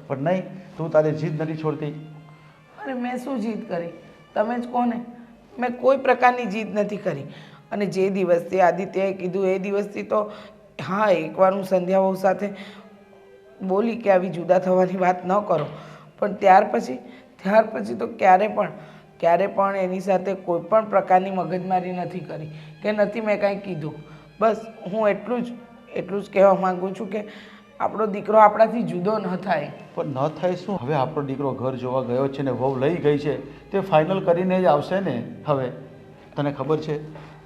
પણ નહીં, તું તારી જીદ નથી છોડતી. અરે મેં શું જીદ કરી? તમે જ કહો ને. મેં કોઈ પ્રકારની જીદ નથી કરી. અને જે દિવસથી આદિત્યએ કીધું એ દિવસથી તો હા, એકવાર હું સંધ્યા બહુ સાથે બોલી કે આવી જુદા થવાની વાત ન કરો, પણ ત્યાર પછી તો ક્યારે પણ એની સાથે કોઈ પણ પ્રકારની મગજમારી નથી કરી કે નથી મેં કાંઈ કીધું. બસ હું એટલું જ કહેવા માગું છું કે આપણો દીકરો આપણાથી જુદો ન થાય. પણ ન થાય શું? હવે આપણો દીકરો ઘર જોવા ગયો છે ને વહુ લઈ ગઈ છે, તે ફાઇનલ કરીને જ આવશે ને. હવે તને ખબર છે,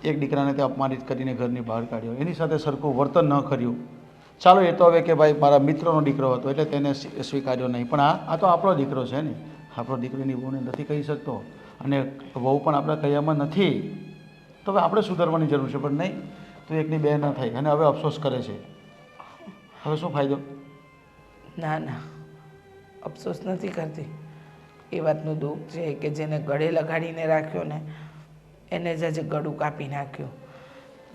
એક દીકરાને તે અપમાનિત કરીને ઘરની બહાર કાઢ્યો, એની સાથે સરખું વર્તન ન કર્યું. ચાલો એ તો હવે કે ભાઈ મારા મિત્રનો દીકરો હતો એટલે તેને સ્વીકાર્યો નહીં, પણ આ તો આપણો દીકરો છે ને. આપણો દીકરીની વહુને નથી કહી શકતો અને વહુ પણ આપણા કયામાં નથી, તો હવે આપણે સુધારવાની જરૂર છે. પણ નહીં, તો એકની બે ન થઈ અને હવે અફસોસ કરે છે. હવે શું ફાયદો? ના ના, અફસોસ નથી કરતી. એ વાતનું દુઃખ છે કે જેને ગળે લગાડીને રાખ્યો ને એને જ આજે ગળું કાપી નાખ્યું.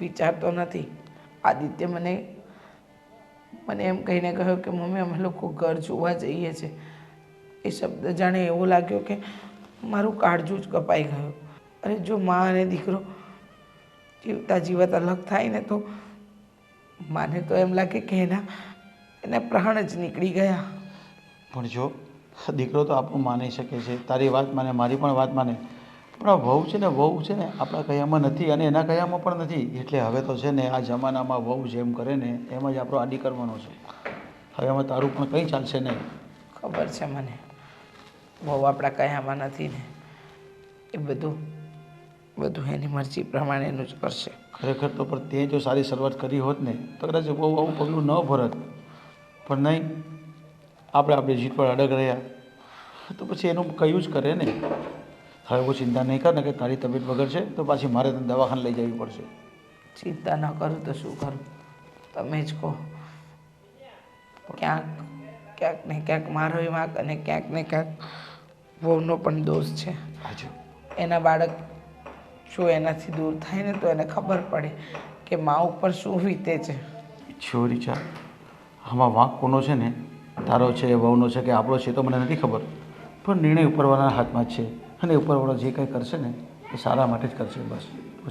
વિચારતો નથી. આદિત્ય મને એમ કહીને કહ્યું કે મમ્મી અમે લોકો ઘર જોવા જઈએ છીએ. એ શબ્દ જાણે એવો લાગ્યો કે મારું કાળજું જ કપાઈ ગયું. અરે જો મા અને દીકરો જીવતા જીવત અલગ થાય ને તો માને તો એમ લાગે કે એના પ્રાણ જ નીકળી ગયા. પણ જો દીકરો તો આપણું માની શકે છે, તારી વાત માને, મારી પણ વાત માને, પણ આ વહુ છે ને આપણા કયામાં નથી અને એના કયામાં પણ નથી. એટલે હવે તો છે ને આ જમાનામાં વહુ જેમ કરે ને એમ જ આપણો આડી કરવાનો છે. હવે એમાં તારું પણ કંઈ ચાલશે નહીં. ખબર છે મને, બહુ આપણા કયામાં નથી ને એ બધું એની મરજી પ્રમાણેનું જ કરશે. ખરેખર તો પણ તે જો સારી શરૂઆત કરી હોત ને તો કદાચ બહુ આવું પગલું ન ભરત. પણ નહીં, આપણે આપણી જીત પર અડગ રહ્યા તો પછી એનું કયું જ કરે ને. હવે કોઈ ચિંતા નહીં કર ને કે તારી તબિયત બગડશે તો પાછી મારે તને દવાખાને લઈ જવી પડશે. ચિંતા ન કરું તો શું કરું? તમે જ કહો. ક્યાંક ને ક્યાંક મારો વાંક અને ક્યાંક ને ક્યાંક વહુનો પણ દોષ છે. એના બાળક જો એનાથી દૂર થાય ને તો એને ખબર પડે કે મા ઉપર શું વીતે છે. છોરી ચા, આમાં વાંક કોનો છે ને, તારો છે, વહુનો છે કે આપણો છે તો મને નથી ખબર, પણ નિર્ણય ઉપરવાળાના હાથમાં જ છે અને ઉપરવાળો જે કંઈ કરશે ને એ સારા માટે જ કરશે. બસ